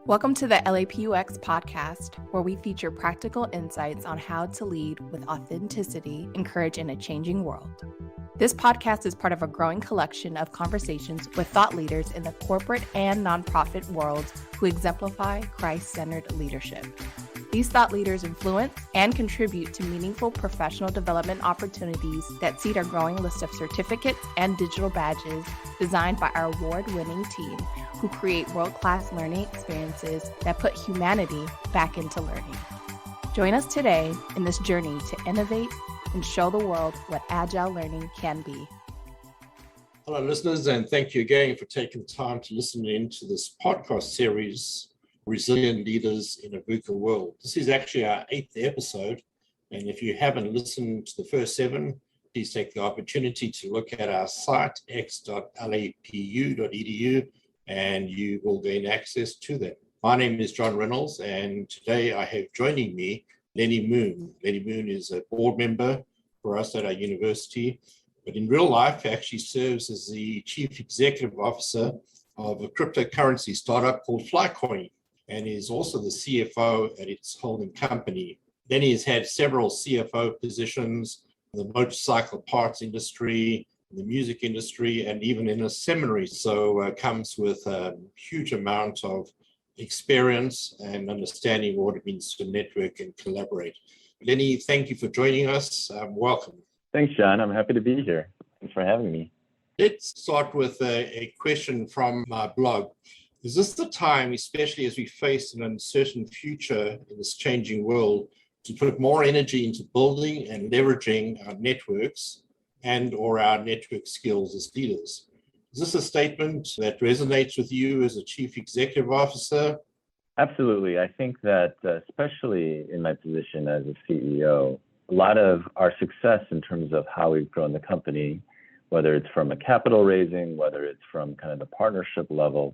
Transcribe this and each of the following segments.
Welcome to the LAPUx Podcast, where we feature practical insights on how to lead with authenticity and courage in a changing world. This podcast is part of a growing collection of conversations with thought leaders in the corporate and nonprofit worlds who exemplify Christ-centered leadership. These thought leaders influence and contribute to meaningful professional development opportunities that seed our growing list of certificates and digital badges designed by our award-winning team who create world-class learning experiences that put humanity back into learning. Join us today in this journey to innovate and show the world what agile learning can be. Hello, listeners, and thank you again for taking time to listen in to this podcast series, Resilient Leaders in a VUCA World. This is actually our 8th episode, and if you haven't listened to the first 7, please take the opportunity to look at our site, x.lapu.edu, and you will gain access to them. My name is John Reynolds, and today I have joining me Lenny Moon. Lenny Moon is a board member for us at our university, but in real life actually serves as the Chief Executive Officer of a cryptocurrency startup called Flycoin, and is also the CFO at its holding company. Lenny has had several CFO positions in the motorcycle parts industry, the music industry, and even in a seminary. So comes with a huge amount of experience and understanding what it means to network and collaborate. Lenny, thank you for joining us. Welcome. Thanks, John. I'm happy to be here. Thanks for having me. Let's start with a question from my blog. Is this the time, especially as we face an uncertain future in this changing world, to put more energy into building and leveraging our networks and or our network skills as leaders? Is this a statement that resonates with you as a Chief Executive Officer? Absolutely. I think that especially in my position as a CEO, a lot of our success in terms of how we've grown the company, whether it's from a capital raising, whether it's from kind of the partnership level,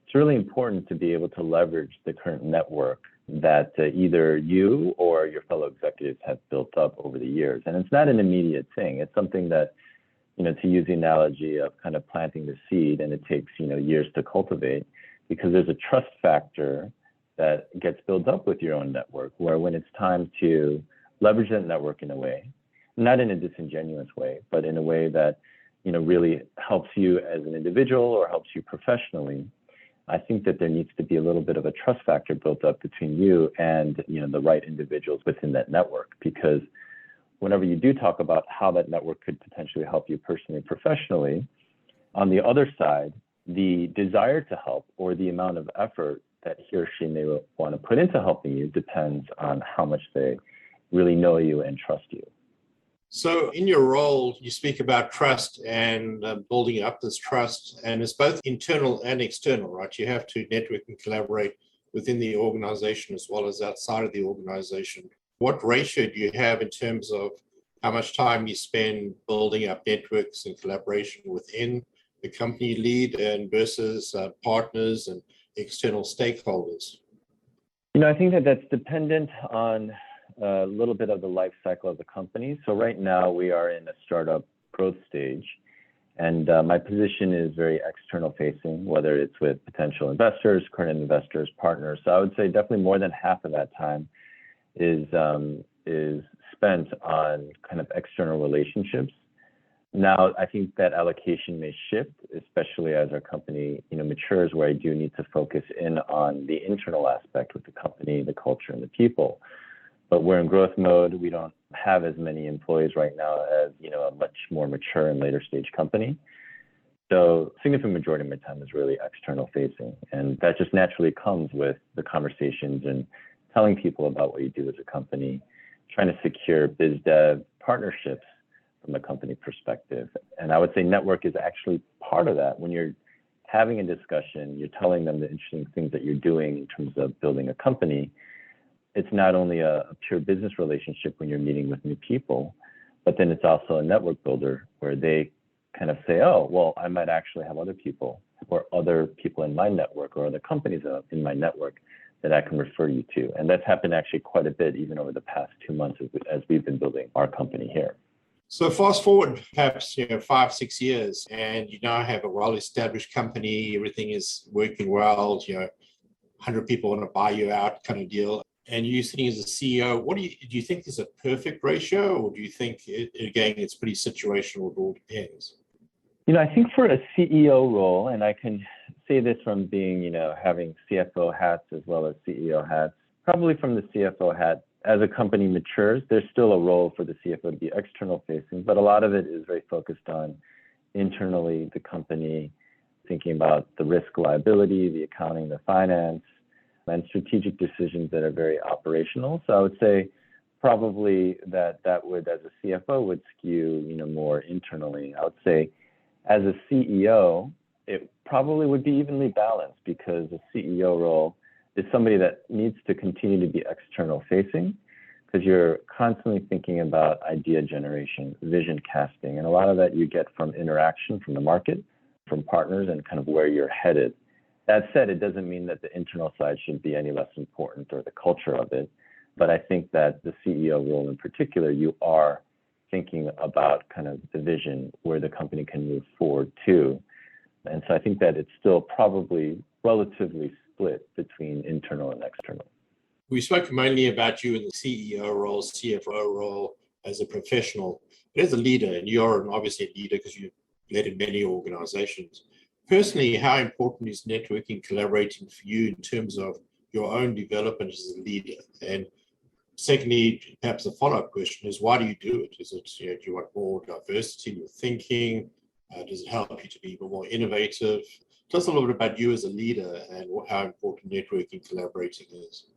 it's really important to be able to leverage the current network that either you or your fellow executives have built up over the years. And it's not an immediate thing. It's something that, to use the analogy of kind of planting the seed, and it takes, years to cultivate, because there's a trust factor that gets built up with your own network, where when it's time to leverage that network in a way, not in a disingenuous way, but in a way that, really helps you as an individual or helps you professionally, I think that there needs to be a little bit of a trust factor built up between you and, the right individuals within that network. Because whenever you do talk about how that network could potentially help you personally and professionally, on the other side, the desire to help or the amount of effort that he or she may want to put into helping you depends on how much they really know you and trust you. So in your role, you speak about trust and building up this trust, and it's both internal and external, right? You have to network and collaborate within the organization as well as outside of the organization. What ratio do you have in terms of how much time you spend building up networks and collaboration within the company lead and versus partners and external stakeholders? I think that that's dependent on a little bit of the life cycle of the company. So right now we are in a startup growth stage, and my position is very external facing, whether it's with potential investors, current investors, partners. So I would say definitely more than half of that time is spent on kind of external relationships. Now, I think that allocation may shift, especially as our company, matures, where I do need to focus in on the internal aspect with the company, the culture, and the people. But we're in growth mode. We don't have as many employees right now as, a much more mature and later stage company. So a significant majority of my time is really external facing. And that just naturally comes with the conversations and telling people about what you do as a company, trying to secure biz dev partnerships from a company perspective. And I would say network is actually part of that. When you're having a discussion, you're telling them the interesting things that you're doing in terms of building a company. It's not only a pure business relationship when you're meeting with new people, but then it's also a network builder where they kind of say, oh, well, I might actually have other people or other people in my network or other companies in my network that I can refer you to. And that's happened actually quite a bit, even over the past 2 months as we've been building our company here. So fast forward perhaps 5-6 years, and you now have a well-established company. Everything is working well. 100 people want to buy you out kind of deal. And you're sitting as a CEO, what do you think is a perfect ratio, or do you think, it's pretty situational, it all depends? I think for a CEO role, and I can say this from being, having CFO hats as well as CEO hats, probably from the CFO hat, as a company matures, there's still a role for the CFO to be external facing, but a lot of it is very focused on internally the company, thinking about the risk liability, the accounting, the finance, and strategic decisions that are very operational. So I would say probably that would, as a CFO, would skew, more internally. I would say as a CEO, it probably would be evenly balanced, because a CEO role is somebody that needs to continue to be external facing, because you're constantly thinking about idea generation, vision casting, and a lot of that you get from interaction from the market, from partners, and kind of where you're headed. That said, it doesn't mean that the internal side should be any less important, or the culture of it. But I think that the CEO role in particular, you are thinking about kind of the vision where the company can move forward to. And so I think that it's still probably relatively split between internal and external. We spoke mainly about you in the CEO role, CFO role as a professional, but as a leader, and you're obviously a leader because you've led in many organizations. Personally, how important is networking, collaborating for you in terms of your own development as a leader? And secondly, perhaps a follow-up question is, why do you do it? Is it, do you want more diversity in your thinking? Does it help you to be more innovative? Tell us a little bit about you as a leader and how important networking, collaborating is.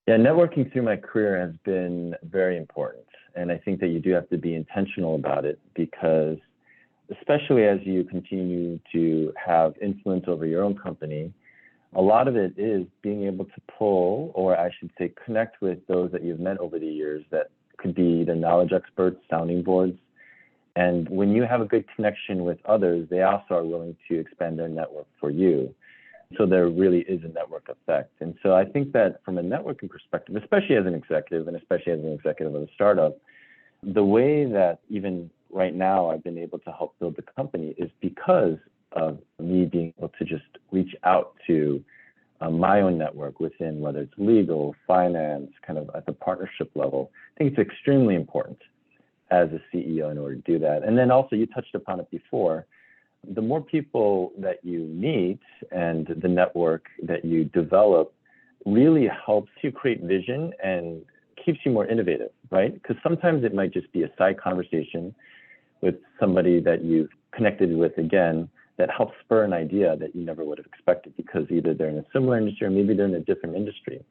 Yeah, networking through my career has been very important. And I think that you do have to be intentional about it, because especially as you continue to have influence over your own company, a lot of it is being able to pull, or I should say connect with those that you've met over the years that could be the knowledge experts, sounding boards. And when you have a good connection with others, they also are willing to expand their network for you. So there really is a network effect. And so I think that from a networking perspective, especially as an executive, and especially as an executive of a startup, the way that even right now I've been able to help build the company is because of me being able to just reach out to my own network within, whether it's legal, finance, kind of at the partnership level. I think it's extremely important as a CEO in order to do that. And then also, you touched upon it before, the more people that you meet and the network that you develop really helps you create vision and keeps you more innovative, right? Because sometimes it might just be a side conversation with somebody that you've connected with, again, that helps spur an idea that you never would have expected, because either they're in a similar industry or maybe they're in a different industry.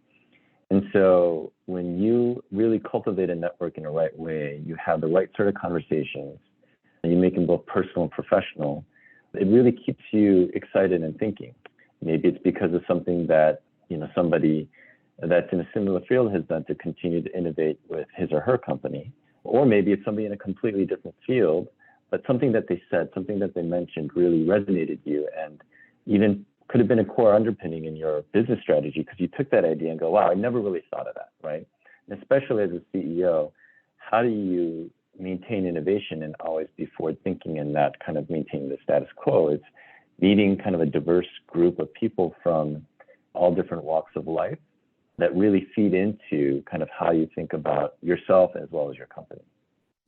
And so when you really cultivate a network in the right way, you have the right sort of conversations, and you make them both personal and professional, it really keeps you excited and thinking. Maybe it's because of something that, somebody that's in a similar field has done to continue to innovate with his or her company. Or maybe it's somebody in a completely different field, but something that they said, something that they mentioned really resonated you, and even could have been a core underpinning in your business strategy, because you took that idea and go, wow, I never really thought of that, right? And especially as a CEO, how do you maintain innovation and always be forward thinking and not kind of maintaining the status quo? It's meeting kind of a diverse group of people from all different walks of life that really feed into kind of how you think about yourself as well as your company.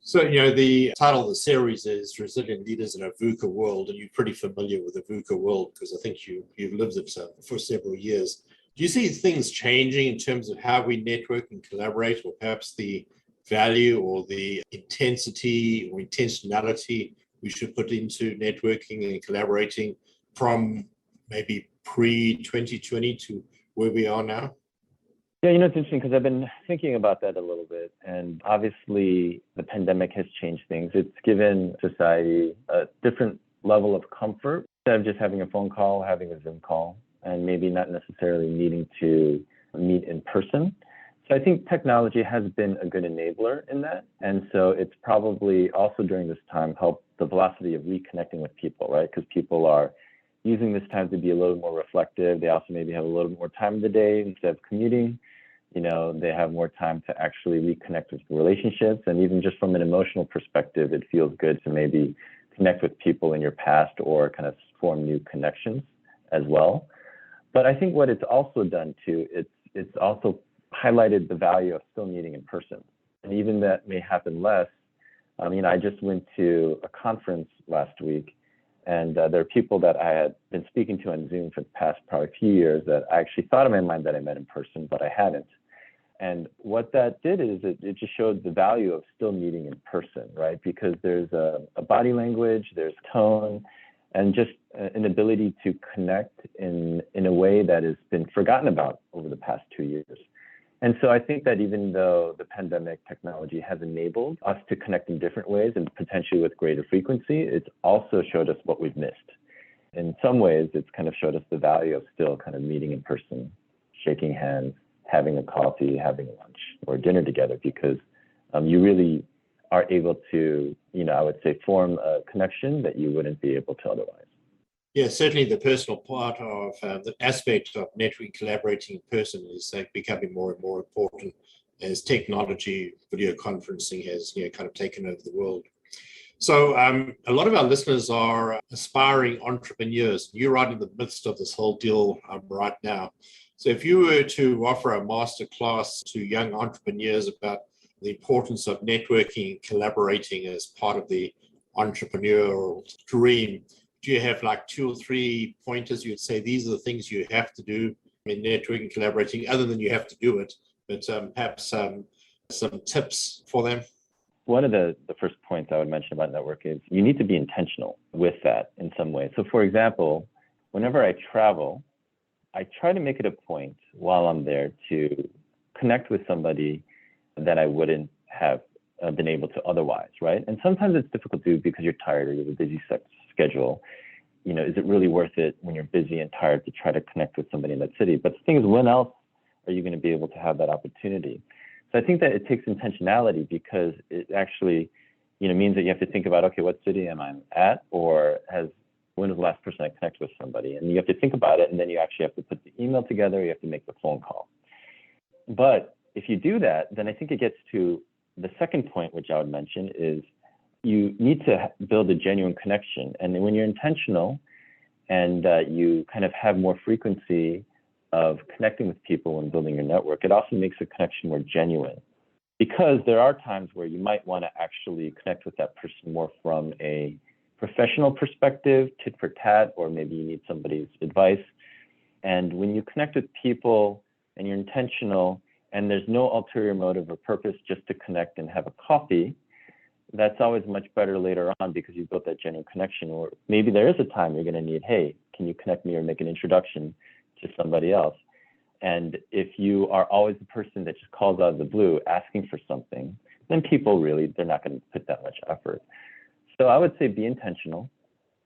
So, the title of the series is Resilient Leaders in a VUCA World, and you're pretty familiar with the VUCA world because I think you've lived it for several years. Do you see things changing in terms of how we network and collaborate, or perhaps the value or the intensity or intentionality we should put into networking and collaborating from maybe pre-2020 to where we are now? Yeah, it's interesting because I've been thinking about that a little bit. And obviously, the pandemic has changed things. It's given society a different level of comfort instead of just having a phone call, having a Zoom call, and maybe not necessarily needing to meet in person. So I think technology has been a good enabler in that. And so it's probably also during this time helped the velocity of reconnecting with people, right? Because people are using this time to be a little more reflective. They also maybe have a little more time in the day instead of commuting. They have more time to actually reconnect with relationships. And even just from an emotional perspective, it feels good to maybe connect with people in your past or kind of form new connections as well. But I think what it's also done too, it's also highlighted the value of still meeting in person. And even that may happen less. I just went to a conference last week, and there are people that I had been speaking to on Zoom for the past probably few years that I actually thought in my mind that I met in person, but I hadn't. And what that did is it just showed the value of still meeting in person, right? Because there's a body language, there's tone, and just an ability to connect in a way that has been forgotten about over the past 2 years. And so I think that even though the pandemic technology has enabled us to connect in different ways and potentially with greater frequency, it's also showed us what we've missed. In some ways, it's kind of showed us the value of still kind of meeting in person, shaking hands, having a coffee, having lunch or dinner together, because you really are able to, I would say, form a connection that you wouldn't be able to otherwise. Yeah, certainly the personal part of the aspect of networking, collaborating in person is becoming more and more important as technology, video conferencing has kind of taken over the world. So a lot of our listeners are aspiring entrepreneurs. You're right in the midst of this whole deal right now. So if you were to offer a masterclass to young entrepreneurs about the importance of networking and collaborating as part of the entrepreneurial dream, do you have like 2 or 3 pointers you would say these are the things you have to do in networking and collaborating, other than you have to do it, but perhaps some tips for them? One of the first points I would mention about network is you need to be intentional with that in some way. So for example, whenever I travel, I try to make it a point while I'm there to connect with somebody that I wouldn't have been able to otherwise, right? And sometimes it's difficult to do because you're tired or you have a busy schedule. Is it really worth it when you're busy and tired to try to connect with somebody in that city? But the thing is, when else are you going to be able to have that opportunity? So I think that it takes intentionality, because it actually, means that you have to think about, okay, what city am I at? Or when was the last person I connected with somebody? And you have to think about it, and then you actually have to put the email together, you have to make the phone call. But if you do that, then I think it gets to the second point, which I would mention, is you need to build a genuine connection. And when you're intentional and you kind of have more frequency of connecting with people and building your network, it also makes the connection more genuine. Because there are times where you might want to actually connect with that person more from a professional perspective, tit for tat, or maybe you need somebody's advice. And when you connect with people and you're intentional and there's no ulterior motive or purpose, just to connect and have a coffee, that's always much better later on, because you've built that genuine connection. Or maybe there is a time you're going to need, hey, can you connect me or make an introduction to somebody else? And if you are always the person that just calls out of the blue asking for something, then people really, they're not going to put that much effort. So I would say be intentional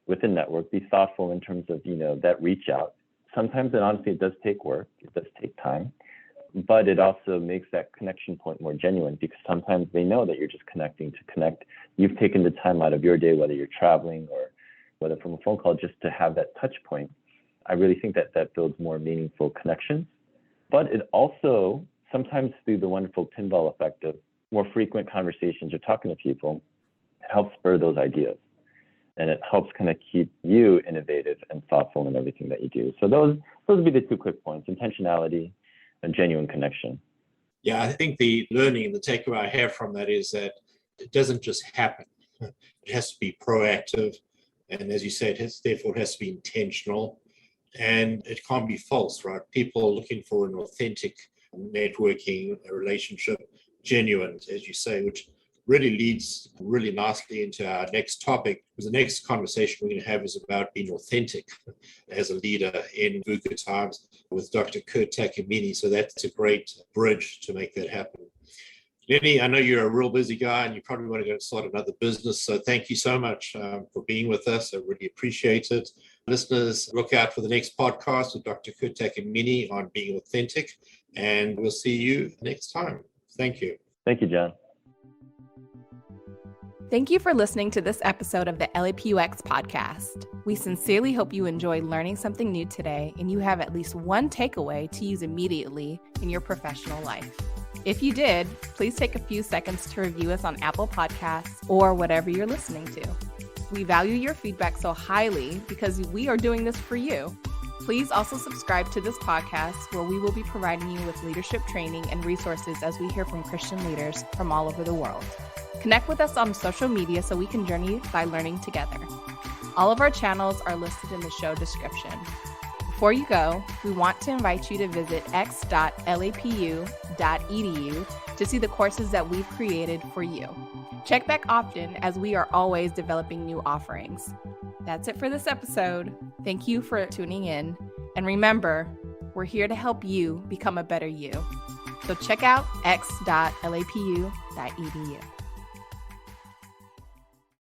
with the network, be thoughtful in terms of, that reach out. Sometimes, and honestly, it does take work, it does take time, but it also makes that connection point more genuine, because sometimes they know that you're just connecting to connect. You've taken the time out of your day, whether you're traveling or whether from a phone call, just to have that touch point. I really think that builds more meaningful connections. But it also, sometimes through the wonderful pinball effect of more frequent conversations or talking to people, it helps spur those ideas. And it helps kind of keep you innovative and thoughtful in everything that you do. So those would be the 2 quick points: intentionality and genuine connection. Yeah, I think the learning and the takeaway I have from that is that it doesn't just happen. It has to be proactive. And as you said, therefore it has to be intentional. And it can't be false, right? People are looking for an authentic networking relationship, genuine, as you say, which really leads really nicely into our next topic, because the next conversation we're going to have is about being authentic as a leader in VUCA times with Dr. Kurt Takamini. So that's a great bridge to make that happen. Lenny, I know you're a real busy guy and you probably want to go start another business. So thank you so much for being with us. I really appreciate it. Listeners, look out for the next podcast with Dr. Kurt Takamini on being authentic, and we'll see you next time. Thank you. Thank you, John. Thank you for listening to this episode of the LAPUx Podcast. We sincerely hope you enjoyed learning something new today and you have at least one takeaway to use immediately in your professional life. If you did, please take a few seconds to review us on Apple Podcasts or whatever you're listening to. We value your feedback so highly because we are doing this for you. Please also subscribe to this podcast where we will be providing you with leadership training and resources as we hear from Christian leaders from all over the world. Connect with us on social media so we can journey by learning together. All of our channels are listed in the show description. Before you go, we want to invite you to visit x.lapu.edu to see the courses that we've created for you. Check back often as we are always developing new offerings. That's it for this episode. Thank you for tuning in. And remember, we're here to help you become a better you. So check out x.lapu.edu.